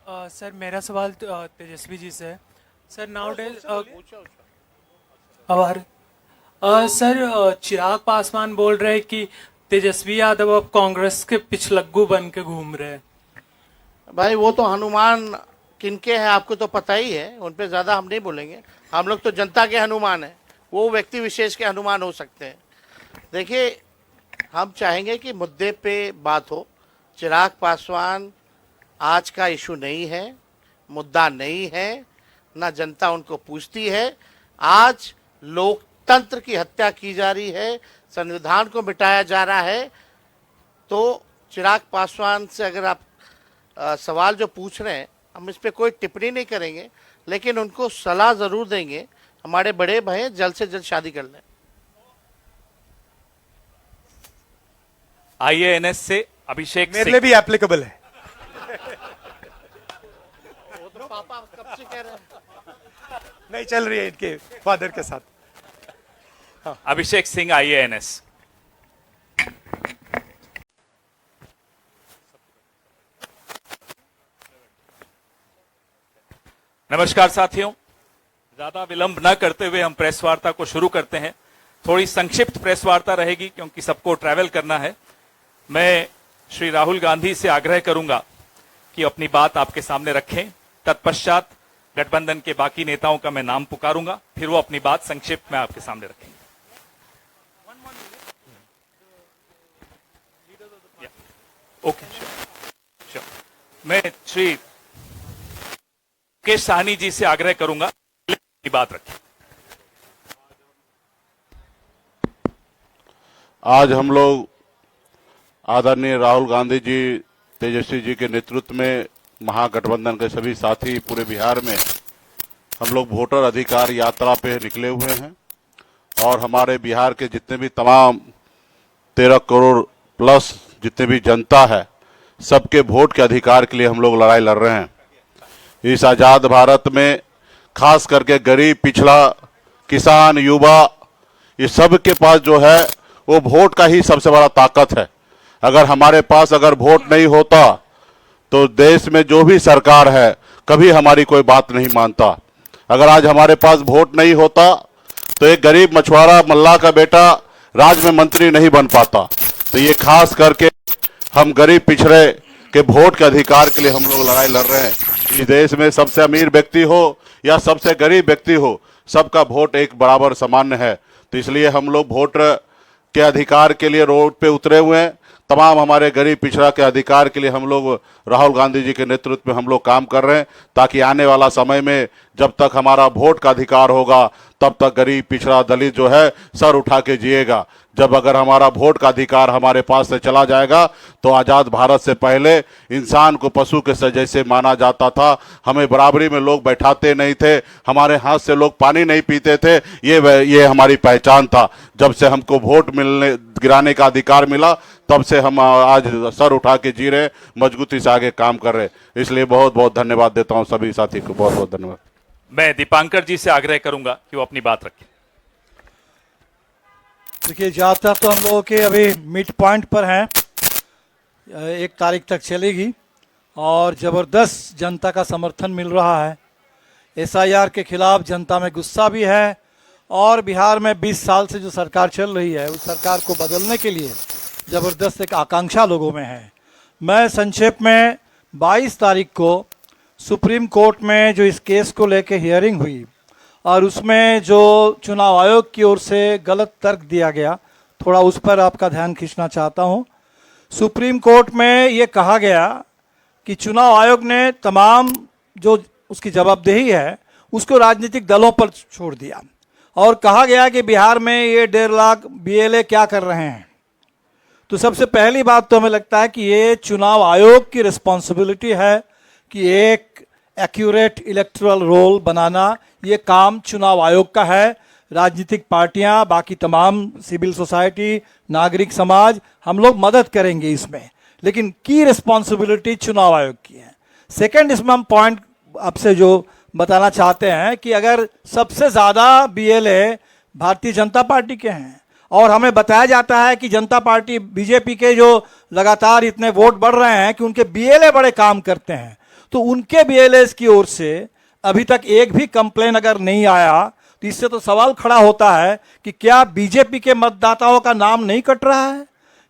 Sir मेरा सवाल तेजस्वी जी से है। सर नाउ डेज आभार। सर चिराग पासवान बोल रहे हैं कि तेजस्वी यादव अब कांग्रेस के पिछलग्गू बन के घूम रहे हैं। भाई वो तो हनुमान किनके हैं आपको तो पता ही है, उन पे ज़्यादा हम नहीं बोलेंगे। हम लोग तो जनता के हनुमान हैं, वो व्यक्ति विशेष के हनुमान हो सकते हैं। देखिए, हम चाहेंगे कि मुद्दे पे बात हो। चिराग पासवान आज का इशू नहीं है, मुद्दा नहीं है, ना जनता उनको पूछती है। आज लोकतंत्र की हत्या की जा रही है, संविधान को मिटाया जा रहा है। तो चिराग पासवान से अगर आप सवाल जो पूछ रहे हैं, हम इस पे कोई टिप्पणी नहीं करेंगे, लेकिन उनको सलाह ज़रूर देंगे। हमारे बड़े भाई जल्द से जल्द शादी कर लें। आईएएनएस से अभिषेक मेरे सिंह। लिए भी एप्लीकेबल है। वो तो पापा कब से कह रहे हैं। नहीं चल रही है इनके फादर के साथ। अभिषेक सिंह आईएएनएस। नमस्कार साथियों, ज्यादा विलंब न करते हुए हम प्रेस वार्ता को शुरू करते हैं। थोड़ी संक्षिप्त प्रेस वार्ता रहेगी क्योंकि सबको ट्रैवल करना है। मैं श्री राहुल गांधी से आग्रह करूंगा कि अपनी बात आपके सामने रखें। तत्पश्चात गठबंधन के बाकी नेताओं का मैं नाम पुकारूंगा, फिर वो अपनी बात संक्षिप्त में आपके सामने रखेंगे। Okay, sure. मैं श्री मुकेश साहनी जी से आग्रह करूंगा की बात रखें। आज हम लोग आदरणीय राहुल गांधी जी, तेजस्वी जी के नेतृत्व में महागठबंधन के सभी साथी पूरे बिहार में हम लोग वोटर अधिकार यात्रा पे निकले हुए हैं और हमारे बिहार के जितने भी तमाम 13 करोड़ प्लस जितने भी जनता है, सबके वोट के अधिकार के लिए हम लोग लड़ाई लड़ रहे हैं। इस आज़ाद भारत में खास करके गरीब, पिछड़ा, किसान, युवा, ये सब के पास जो है वो वोट का ही सबसे बड़ा ताकत है। अगर हमारे पास अगर वोट नहीं होता तो देश में जो भी सरकार है कभी हमारी कोई बात नहीं मानता। अगर आज हमारे पास वोट नहीं होता तो एक गरीब मछुआरा मल्लाह का बेटा राज्य में मंत्री नहीं बन पाता। तो ये खास करके हम गरीब पिछड़े के वोट के अधिकार के लिए हम लोग लड़ाई लड़ रहे हैं। इस देश में सबसे अमीर व्यक्ति हो या सबसे गरीब व्यक्ति हो, सबका वोट एक बराबर सामान्य है। तो इसलिए हम लोग वोट के अधिकार के लिए रोड पे उतरे हुए हैं। तमाम हमारे गरीब पिछड़ा के अधिकार के लिए हम लोग राहुल गांधी जी के नेतृत्व में हम लोग काम कर रहे हैं, ताकि आने वाला समय में जब तक हमारा वोट का अधिकार होगा तब तक गरीब, पिछड़ा, दलित जो है सर उठा के जिएगा। जब अगर हमारा वोट का अधिकार हमारे पास से चला जाएगा तो आज़ाद भारत से पहले इंसान को पशु के जैसे माना जाता था। हमें बराबरी में लोग बैठाते नहीं थे, हमारे हाथ से लोग पानी नहीं पीते थे। ये हमारी पहचान था। जब से हमको वोट गिराने का अधिकार मिला तब से हम आज सर उठा के जी रहे, मजबूती से आगे काम कर रहे। इसलिए बहुत बहुत धन्यवाद देता हूँ सभी साथी को, बहुत बहुत धन्यवाद। मैं दीपांकर जी से आग्रह करूंगा कि वो अपनी बात रखें। देखिए, यात्रा तो हम लोगों के अभी मिड पॉइंट पर हैं, 1 तारीख तक चलेगी और ज़बरदस्त जनता का समर्थन मिल रहा है। एसआईआर के खिलाफ जनता में गुस्सा भी है और बिहार में 20 साल से जो सरकार चल रही है उस सरकार को बदलने के लिए ज़बरदस्त एक आकांक्षा लोगों में है। मैं संक्षेप में 22 तारीख को सुप्रीम कोर्ट में जो इस केस को लेकर हियरिंग हुई और उसमें जो चुनाव आयोग की ओर से गलत तर्क दिया गया, थोड़ा उस पर आपका ध्यान खींचना चाहता हूं। सुप्रीम कोर्ट में ये कहा गया कि चुनाव आयोग ने तमाम जो उसकी जवाबदेही है उसको राजनीतिक दलों पर छोड़ दिया और कहा गया कि बिहार में ये 1.5 लाख बीएलए क्या कर रहे हैं। तो सबसे पहली बात तो हमें लगता है कि ये चुनाव आयोग की रिस्पॉन्सिबिलिटी है कि एक एक्यूरेट इलेक्टोरल रोल बनाना, ये काम चुनाव आयोग का है। राजनीतिक पार्टियां, बाकी तमाम सिविल सोसाइटी, नागरिक समाज, हम लोग मदद करेंगे इसमें, लेकिन की रिस्पॉन्सिबिलिटी चुनाव आयोग की है। सेकंड, इसमें हम पॉइंट आपसे जो बताना चाहते हैं कि अगर सबसे ज़्यादा बीएलए भारतीय जनता पार्टी के हैं और हमें बताया जाता है कि जनता पार्टी, बीजेपी के जो लगातार इतने वोट बढ़ रहे हैं कि उनके बीएलए बड़े काम करते हैं तो उनके बीएलएस की ओर से अभी तक एक भी कंप्लेन अगर नहीं आया तो इससे तो सवाल खड़ा होता है कि क्या बीजेपी के मतदाताओं का नाम नहीं कट रहा है?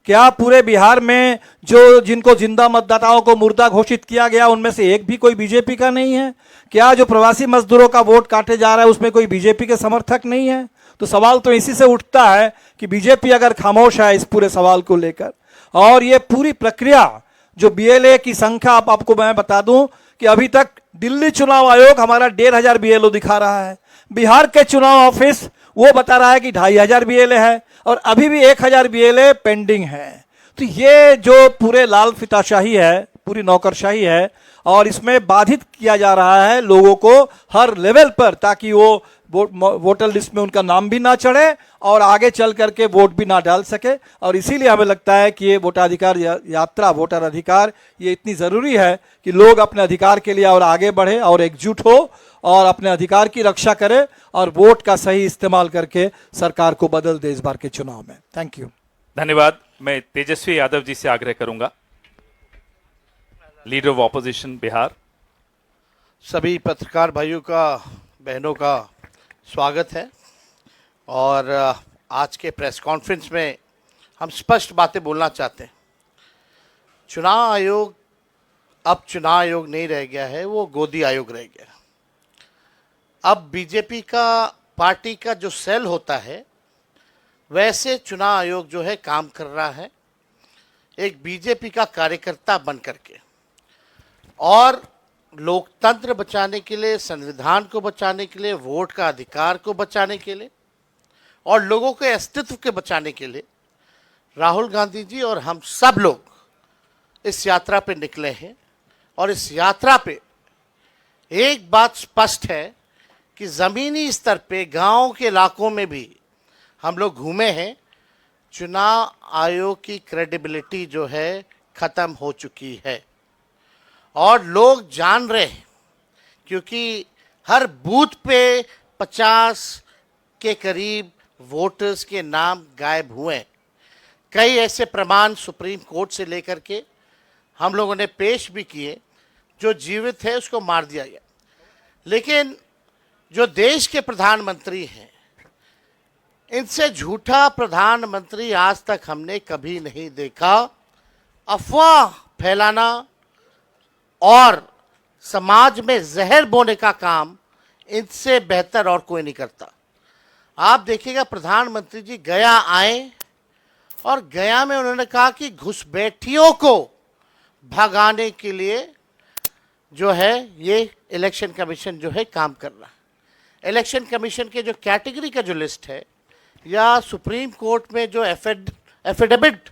क्या पूरे बिहार में जो जिनको जिंदा मतदाताओं को मुर्दा घोषित किया गया उनमें से एक भी कोई बीजेपी का नहीं है? क्या जो प्रवासी मजदूरों का वोट काटे जा रहा है उसमें कोई बीजेपी के समर्थक नहीं है? तो सवाल तो इसी से उठता है कि बीजेपी अगर खामोश है इस पूरे सवाल को लेकर, और ये पूरी प्रक्रिया जो बीएलए की संख्या आपको मैं बता दूं कि अभी तक दिल्ली चुनाव आयोग हमारा 1500 बीएलओ दिखा रहा है, बिहार के चुनाव ऑफिस वो बता रहा है कि 2500 बीएलए है, और अभी भी 1000 बीएलए पेंडिंग है। तो ये जो पूरे लाल फीताशाही है, पूरी नौकरशाही है, और इसमें बाधित किया जा रहा है लोगों को हर लेवल पर, ताकि वो वोटर लिस्ट में उनका नाम भी ना चढ़े और आगे चल करके वोट भी ना डाल सके। और इसीलिए हमें लगता है कि ये वोटाधिकार यात्रा, वोटर अधिकार, ये इतनी ज़रूरी है कि लोग अपने अधिकार के लिए और आगे बढ़े और एकजुट हो और अपने अधिकार की रक्षा करे और वोट का सही इस्तेमाल करके सरकार को बदल दे इस बार के चुनाव में। Thank you. धन्यवाद। मैं तेजस्वी यादव जी से आग्रह करूंगा, लीडर ऑफ ऑपोजिशन बिहार। सभी पत्रकार भाइयों का, बहनों का स्वागत है। और आज के प्रेस कॉन्फ्रेंस में हम स्पष्ट बातें बोलना चाहते हैं। चुनाव आयोग अब चुनाव आयोग नहीं रह गया है, वो गोदी आयोग रह गया। अब बीजेपी का पार्टी का जो सेल होता है वैसे चुनाव आयोग जो है काम कर रहा है, एक बीजेपी का कार्यकर्ता बन करके, और लोकतंत्र बचाने के लिए, संविधान को बचाने के लिए, वोट का अधिकार को बचाने के लिए और लोगों के अस्तित्व के बचाने के लिए राहुल गांधी जी और हम सब लोग इस यात्रा पे निकले हैं। और इस यात्रा पे एक बात स्पष्ट है कि ज़मीनी स्तर पे, गांव के इलाकों में भी हम लोग घूमे हैं। चुनाव आयोग की क्रेडिबिलिटी जो है ख़त्म हो चुकी है और लोग जान रहे हैं, क्योंकि हर बूथ पे 50 के करीब वोटर्स के नाम गायब हुए हैं। कई ऐसे प्रमाण सुप्रीम कोर्ट से लेकर के हम लोगों ने पेश भी किए, जो जीवित है उसको मार दिया गया। लेकिन जो देश के प्रधानमंत्री हैं, इनसे झूठा प्रधानमंत्री आज तक हमने कभी नहीं देखा। अफवाह फैलाना और समाज में जहर बोने का काम इनसे बेहतर और कोई नहीं करता। आप देखिएगा, प्रधानमंत्री जी गया आए और गया में उन्होंने कहा कि घुसपैठियों को भगाने के लिए जो है ये इलेक्शन कमीशन जो है काम कर रहा है। इलेक्शन कमीशन के जो कैटेगरी का जो लिस्ट है या सुप्रीम कोर्ट में जो एफिडेविट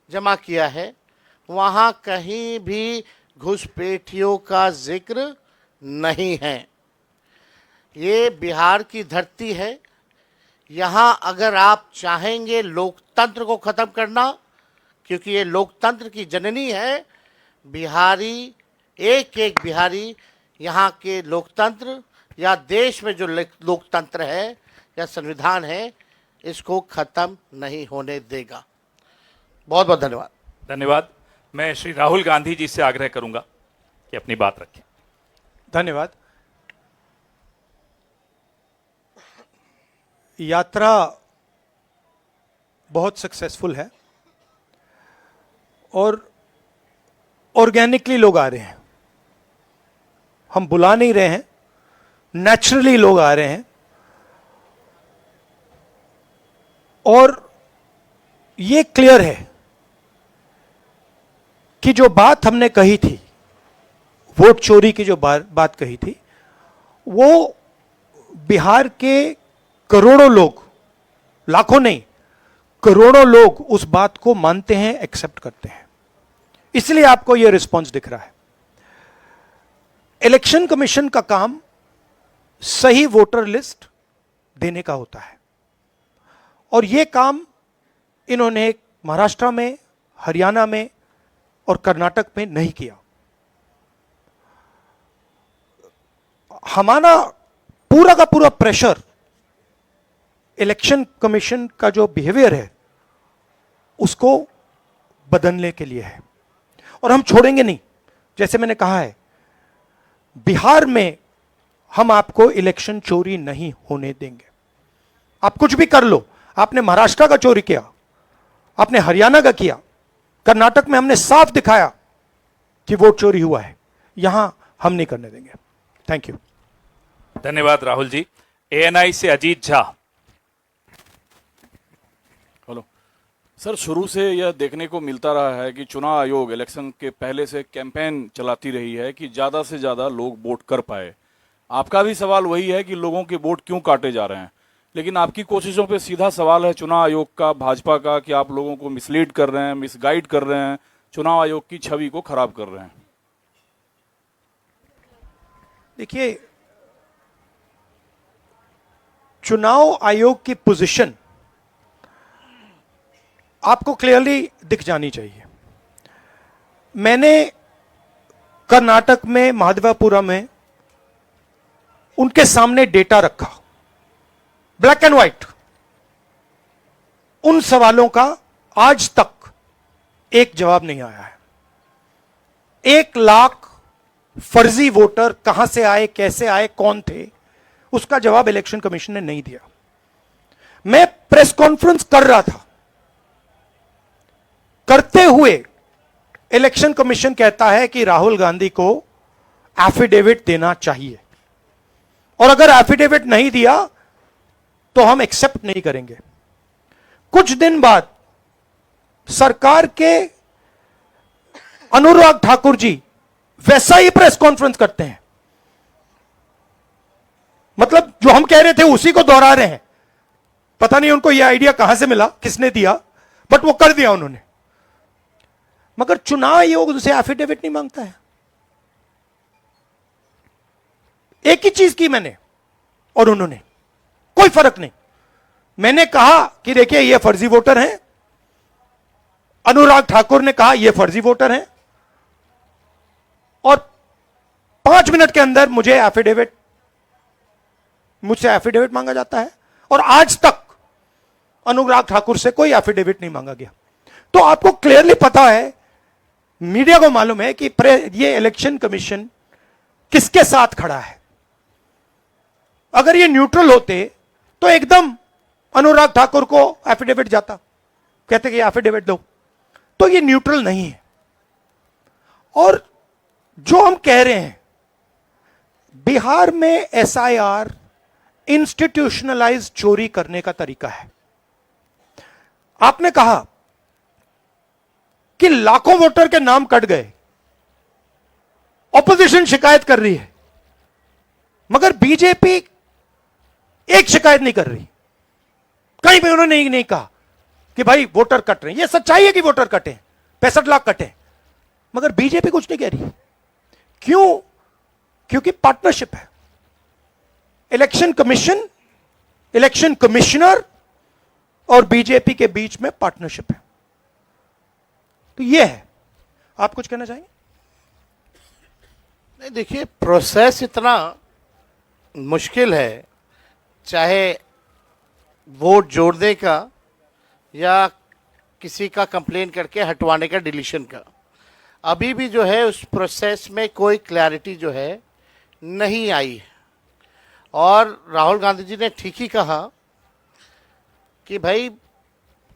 जमा किया है, वहाँ कहीं भी घुसपैठियों का जिक्र नहीं है। ये बिहार की धरती है। यहाँ अगर आप चाहेंगे लोकतंत्र को ख़त्म करना, क्योंकि ये लोकतंत्र की जननी है, बिहारी, एक एक बिहारी यहाँ के लोकतंत्र या देश में जो लोकतंत्र है या संविधान है, इसको ख़त्म नहीं होने देगा। बहुत बहुत धन्यवाद। धन्यवाद। मैं श्री राहुल गांधी जी से आग्रह करूंगा कि अपनी बात रखें। धन्यवाद। यात्रा बहुत सक्सेसफुल है और ऑर्गेनिकली लोग आ रहे हैं, हम बुला नहीं रहे हैं, नेचुरली लोग आ रहे हैं। और ये क्लियर है कि जो बात हमने कही थी, वोट चोरी की जो बात कही थी, वो बिहार के करोड़ों लोग, लाखों नहीं, करोड़ों लोग उस बात को मानते हैं, एक्सेप्ट करते हैं। इसलिए आपको यह रिस्पॉन्स दिख रहा है। इलेक्शन कमीशन का काम सही वोटर लिस्ट देने का होता है और यह काम इन्होंने महाराष्ट्र में, हरियाणा में और कर्नाटक में नहीं किया। हमारा पूरा का पूरा प्रेशर इलेक्शन कमीशन का जो बिहेवियर है उसको बदलने के लिए है और हम छोड़ेंगे नहीं। जैसे मैंने कहा है बिहार में हम आपको इलेक्शन चोरी नहीं होने देंगे। आप कुछ भी कर लो, आपने महाराष्ट्र का चोरी किया, आपने हरियाणा का किया, कर्नाटक में हमने साफ दिखाया कि वोट चोरी हुआ है, यहां हम नहीं करने देंगे। Thank you. धन्यवाद राहुल जी। एएनआई से अजीत झा। हेलो सर, शुरू से यह देखने को मिलता रहा है कि चुनाव आयोग इलेक्शन के पहले से कैंपेन चलाती रही है कि ज़्यादा से ज़्यादा लोग वोट कर पाए। आपका भी सवाल वही है कि लोगों के वोट क्यों काटे जा रहे हैं, लेकिन आपकी कोशिशों पे सीधा सवाल है चुनाव आयोग का, भाजपा का, कि आप लोगों को मिसलीड कर रहे हैं, मिसगाइड कर रहे हैं, चुनाव आयोग की छवि को खराब कर रहे हैं। देखिए, चुनाव आयोग की पोजीशन आपको क्लियरली दिख जानी चाहिए। मैंने कर्नाटक में महादेवापुरम में उनके सामने डेटा रखा, ब्लैक एंड व्हाइट। उन सवालों का आज तक एक जवाब नहीं आया है। 1 लाख फर्जी वोटर कहां से आए, कैसे आए, कौन थे, उसका जवाब इलेक्शन कमीशन ने नहीं दिया। मैं प्रेस कॉन्फ्रेंस कर रहा था, करते हुए इलेक्शन कमीशन कहता है कि राहुल गांधी को एफिडेविट देना चाहिए, और अगर एफिडेविट नहीं दिया तो हम एक्सेप्ट नहीं करेंगे। कुछ दिन बाद सरकार के अनुराग ठाकुर जी वैसा ही प्रेस कॉन्फ्रेंस करते हैं, मतलब जो हम कह रहे थे उसी को दोहरा रहे हैं। पता नहीं उनको यह आइडिया कहां से मिला, किसने दिया, बट वो कर दिया उन्होंने। मगर चुनाव आयोग उनसे एफिडेविट नहीं मांगता है। एक ही चीज की मैंने और उन्होंने, कोई फर्क नहीं। मैंने कहा कि देखिए ये फर्जी वोटर हैं, अनुराग ठाकुर ने कहा ये फर्जी वोटर हैं, और 5 मिनट के अंदर मुझसे एफिडेविट मांगा जाता है, और आज तक अनुराग ठाकुर से कोई एफिडेविट नहीं मांगा गया। तो आपको क्लियरली पता है, मीडिया को मालूम है कि ये इलेक्शन कमीशन किसके साथ खड़ा है। अगर ये न्यूट्रल होते तो एकदम अनुराग ठाकुर को एफिडेविट जाता, कहते कि एफिडेविट दो। तो ये न्यूट्रल नहीं है। और जो हम कह रहे हैं, बिहार में एसआईआर इंस्टीट्यूशनलाइज चोरी करने का तरीका है। आपने कहा कि लाखों वोटर के नाम कट गए, ऑपोजिशन शिकायत कर रही है, मगर बीजेपी एक शिकायत नहीं कर रही। कहीं भी उन्होंने नहीं कहा कि भाई वोटर कट रहे हैं। यह सच्चाई है कि वोटर कटे, 65 लाख कटे, मगर बीजेपी कुछ नहीं कह रही। क्यों? क्योंकि पार्टनरशिप है। इलेक्शन कमीशन, इलेक्शन कमिश्नर और बीजेपी के बीच में पार्टनरशिप है। तो यह है। आप कुछ कहना चाहेंगे? नहीं, देखिए, प्रोसेस इतना मुश्किल है, चाहे वोट जोड़ने का या किसी का कंप्लेन करके हटवाने का, डिलीशन का। अभी भी जो है उस प्रोसेस में कोई क्लैरिटी जो है नहीं आई है। और राहुल गांधी जी ने ठीक ही कहा कि भाई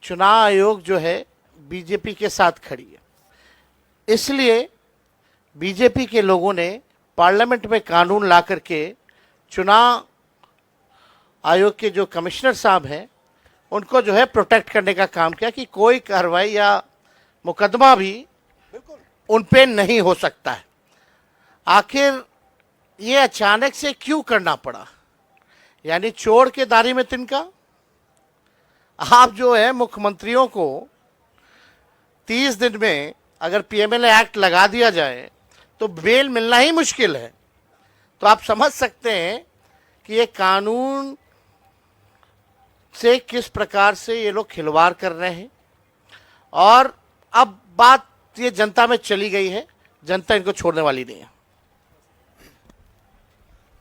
चुनाव आयोग जो है बीजेपी के साथ खड़ी है, इसलिए बीजेपी के लोगों ने पार्लियामेंट में कानून ला करके चुनाव आयोग के जो कमिश्नर साहब हैं उनको जो है प्रोटेक्ट करने का काम किया कि कोई कार्रवाई या मुकदमा भी उन पे नहीं हो सकता है। आखिर ये अचानक से क्यों करना पड़ा? यानी चोर के दाढ़ी में तिनका। आप जो है मुख्यमंत्रियों को 30 दिन में अगर पीएमएलए एक्ट लगा दिया जाए तो बेल मिलना ही मुश्किल है। तो आप समझ सकते हैं कि ये कानून से किस प्रकार से ये लोग खिलवाड़ कर रहे हैं। और अब बात ये जनता में चली गई है, जनता इनको छोड़ने वाली नहीं है।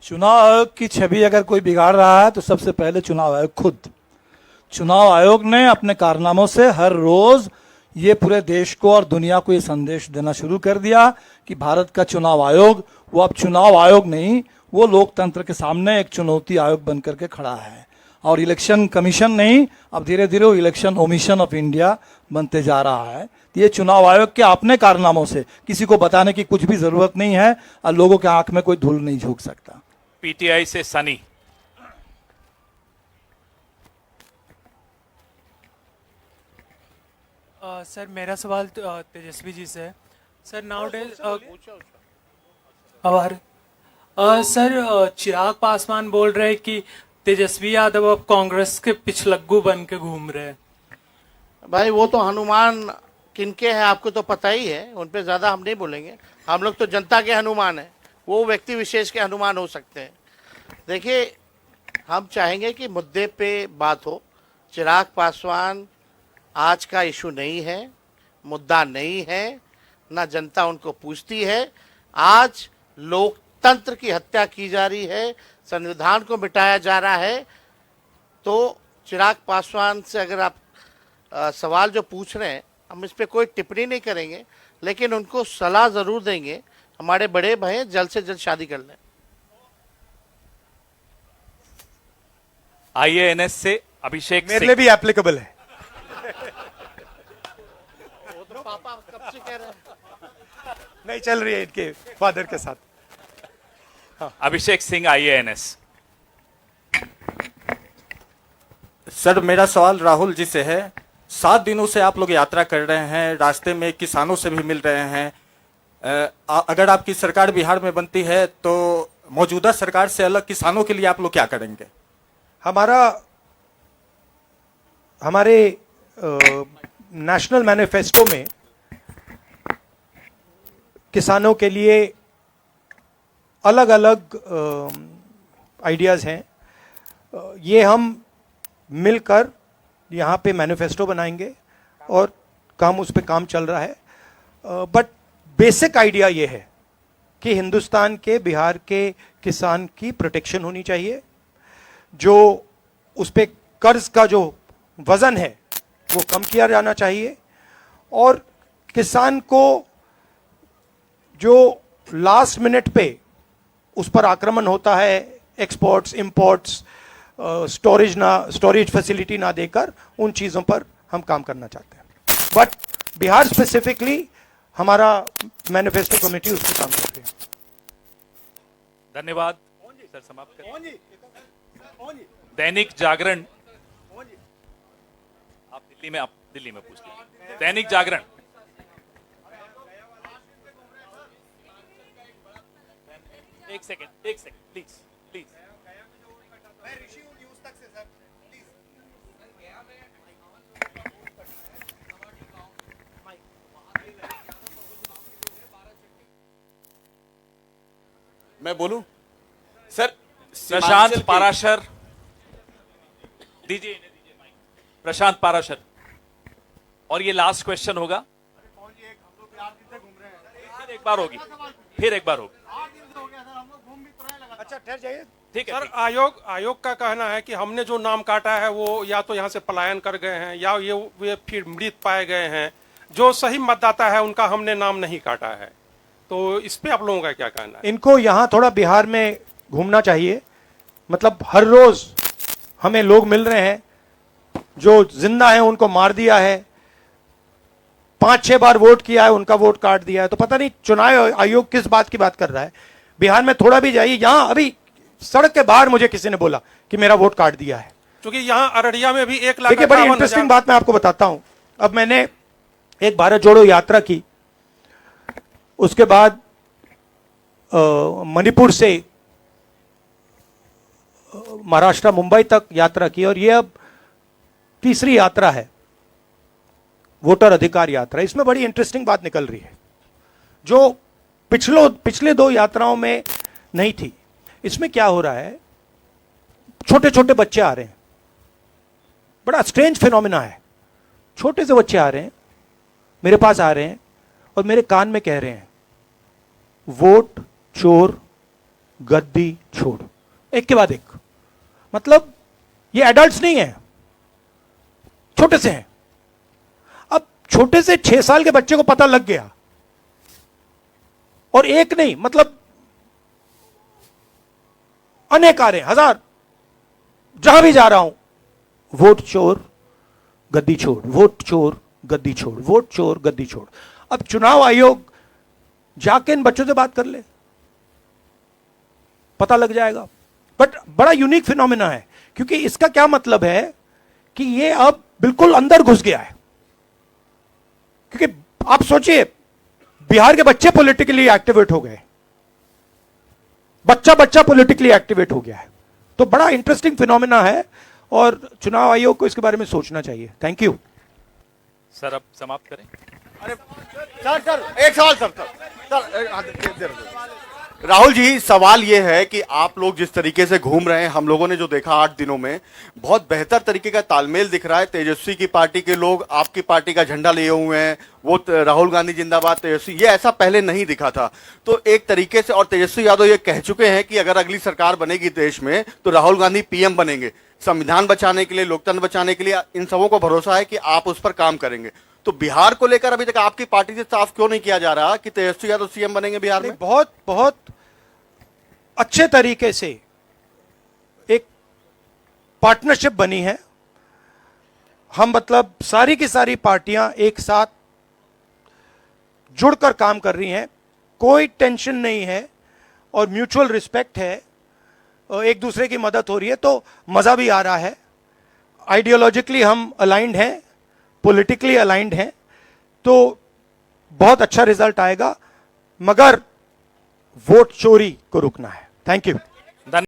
चुनाव आयोग की छवि अगर कोई बिगाड़ रहा है तो सबसे पहले चुनाव आयोग खुद। चुनाव आयोग ने अपने कारनामों से हर रोज ये पूरे देश को और दुनिया को ये संदेश देना शुरू कर दिया कि भारत का चुनाव आयोग वो अब चुनाव आयोग नहीं, वो लोकतंत्र के सामने एक चुनौती आयोग बन करके खड़ा है। और इलेक्शन कमीशन नहीं, अब धीरे धीरे वो इलेक्शन ओमिशन ऑफ इंडिया बनते जा रहा है। तो ये चुनाव आयोग के अपने कारनामों से किसी को बताने की कुछ भी जरूरत नहीं है और लोगों के आंख में कोई धूल नहीं झोंक सकता। पीटीआई से सनी। सर मेरा सवाल तेजस्वी जी से है। सर नाउ डेज आभार सर चिराग पासवान बोल रहे हैं कि तेजस्वी यादव अब कांग्रेस के पिछलग्गू बन के घूम रहे हैं। भाई वो तो हनुमान किनके हैं आपको तो पता ही है, उन पे ज़्यादा हम नहीं बोलेंगे। हम लोग तो जनता के हनुमान हैं, वो व्यक्ति विशेष के हनुमान हो सकते हैं। देखिए, हम चाहेंगे कि मुद्दे पे बात हो। चिराग पासवान आज का इशू नहीं है, मुद्दा नहीं है, ना जनता उनको पूछती है। आज लोकतंत्र की हत्या की जा रही है, संविधान को मिटाया जा रहा है। तो चिराग पासवान से अगर आप सवाल जो पूछ रहे हैं, हम इस पे कोई टिप्पणी नहीं करेंगे, लेकिन उनको सलाह ज़रूर देंगे। हमारे बड़े भाई जल्द से जल्द शादी कर लें। आईएएनएस से अभिषेक मेरे सिंह। लिए भी एप्लीकेबल है। वो तो पापा कब से कह रहे हैं। नहीं चल रही है इनके फादर के साथ। अभिषेक सिंह आईएएनएस। सर मेरा सवाल राहुल जी से है। 7 दिनों से आप लोग यात्रा कर रहे हैं, रास्ते में किसानों से भी मिल रहे हैं। अगर आपकी सरकार बिहार में बनती है तो मौजूदा सरकार से अलग किसानों के लिए आप लोग क्या करेंगे? हमारे नेशनल मैनिफेस्टो में किसानों के लिए अलग अलग आइडियाज़ हैं। ये हम मिलकर यहाँ पे मैनिफेस्टो बनाएंगे और उस पे काम चल रहा है। बट बेसिक आइडिया ये है कि हिंदुस्तान के बिहार के किसान की प्रोटेक्शन होनी चाहिए। जो उस पे कर्ज का जो वजन है वो कम किया जाना चाहिए, और किसान को जो लास्ट मिनट पे उस पर आक्रमण होता है, एक्सपोर्ट्स इंपोर्ट्स स्टोरेज फैसिलिटी ना देकर, उन चीज़ों पर हम काम करना चाहते हैं। बट बिहार स्पेसिफिकली हमारा मैनिफेस्टो कमेटी उस पर काम कर रही है। धन्यवाद सर, समाप्त करें। दैनिक जागरण। आप दिल्ली में पूछ लीजिए। दैनिक जागरण। एक सेकंड प्लीज प्लीज। मैं बोलूं सर? प्रशांत पाराशर दीजिए, इन्हें दीजिए माइक। प्रशांत पाराशर, और ये लास्ट क्वेश्चन होगा। फिर एक बार होगी। अच्छा ठहर जाइए। ठीक है सर, आयोग का कहना है कि हमने जो नाम काटा है वो या तो यहाँ से पलायन कर गए हैं या ये फिर मृत पाए गए हैं। जो सही मतदाता है उनका हमने नाम नहीं काटा है। तो इस पे आप लोगों का क्या कहना है? इनको यहाँ थोड़ा बिहार में घूमना चाहिए। मतलब हर रोज हमें लोग मिल रहे हैं जो जिंदा हैं, उनको मार दिया है, 5-6 बार वोट किया है, उनका वोट काट दिया है। तो पता नहीं चुनाव आयोग किस बात की बात कर रहा है। बिहार में थोड़ा भी जाइए। यहां अभी सड़क के बाहर मुझे किसी ने बोला कि मेरा वोट काट दिया है। क्योंकि यहाँ अररिया में भी 1 लाख। देखिए, बड़ी इंटरेस्टिंग बात मैं आपको बताता हूं। अब मैंने एक भारत जोड़ो यात्रा की, उसके बाद मणिपुर से महाराष्ट्र मुंबई तक यात्रा की, और ये अब तीसरी यात्रा है, वोटर अधिकार यात्रा। इसमें बड़ी इंटरेस्टिंग बात निकल रही है जो पिछले 2 यात्राओं में नहीं थी। इसमें क्या हो रहा है, छोटे छोटे बच्चे आ रहे हैं। बड़ा स्ट्रेंज फिनोमिना है। छोटे से बच्चे आ रहे हैं, मेरे पास आ रहे हैं और मेरे कान में कह रहे हैं, वोट चोर गद्दी छोड़, एक के बाद एक। मतलब ये एडल्ट्स नहीं है, छोटे से हैं। अब छोटे से 6 साल के बच्चे को पता लग गया और एक नहीं, मतलब अनेक आ रहे हैं, हजार, जहां भी जा रहा हूं, वोट चोर गद्दी छोड़, वोट चोर गद्दी छोड़, वोट चोर गद्दी छोड़। अब चुनाव आयोग जाके इन बच्चों से बात कर ले, पता लग जाएगा। बट बड़ा यूनिक फिनोमिना है, क्योंकि इसका क्या मतलब है कि ये अब बिल्कुल अंदर घुस गया है। क्योंकि आप सोचिए, बिहार के बच्चे पॉलिटिकली एक्टिवेट हो गए, बच्चा बच्चा पॉलिटिकली एक्टिवेट हो गया है। तो बड़ा इंटरेस्टिंग फिनोमिना है और चुनाव आयोग को इसके बारे में सोचना चाहिए। थैंक यू सर, अब समाप्त करें। सर एक सवाल सर राहुल जी, सवाल ये है कि आप लोग जिस तरीके से घूम रहे हैं, हम लोगों ने जो देखा 8 दिनों में, बहुत बेहतर तरीके का तालमेल दिख रहा है। तेजस्वी की पार्टी के लोग आपकी पार्टी का झंडा लिए हुए हैं, वो राहुल गांधी जिंदाबाद तेजस्वी, ये ऐसा पहले नहीं दिखा था। तो एक तरीके से, और तेजस्वी यादव ये कह चुके हैं कि अगर अगली सरकार बनेगी देश में तो राहुल गांधी पीएम बनेंगे। संविधान बचाने के लिए, लोकतंत्र बचाने के लिए इन सबों को भरोसा है कि आप उस पर काम करेंगे। तो बिहार को लेकर अभी तक आपकी पार्टी से साफ क्यों नहीं किया जा रहा कि तेजस्वी यादव सीएम बनेंगे बिहार में? बहुत बहुत अच्छे तरीके से एक पार्टनरशिप बनी है। हम मतलब सारी की सारी पार्टियां एक साथ जुड़कर काम कर रही हैं, कोई टेंशन नहीं है और म्यूचुअल रिस्पेक्ट है, एक दूसरे की मदद हो रही है, तो मजा भी आ रहा है। आइडियोलॉजिकली हम अलाइंड हैं, पॉलिटिकली अलाइंड हैं, तो बहुत अच्छा रिजल्ट आएगा, मगर वोट चोरी को रुकना है। Thank you.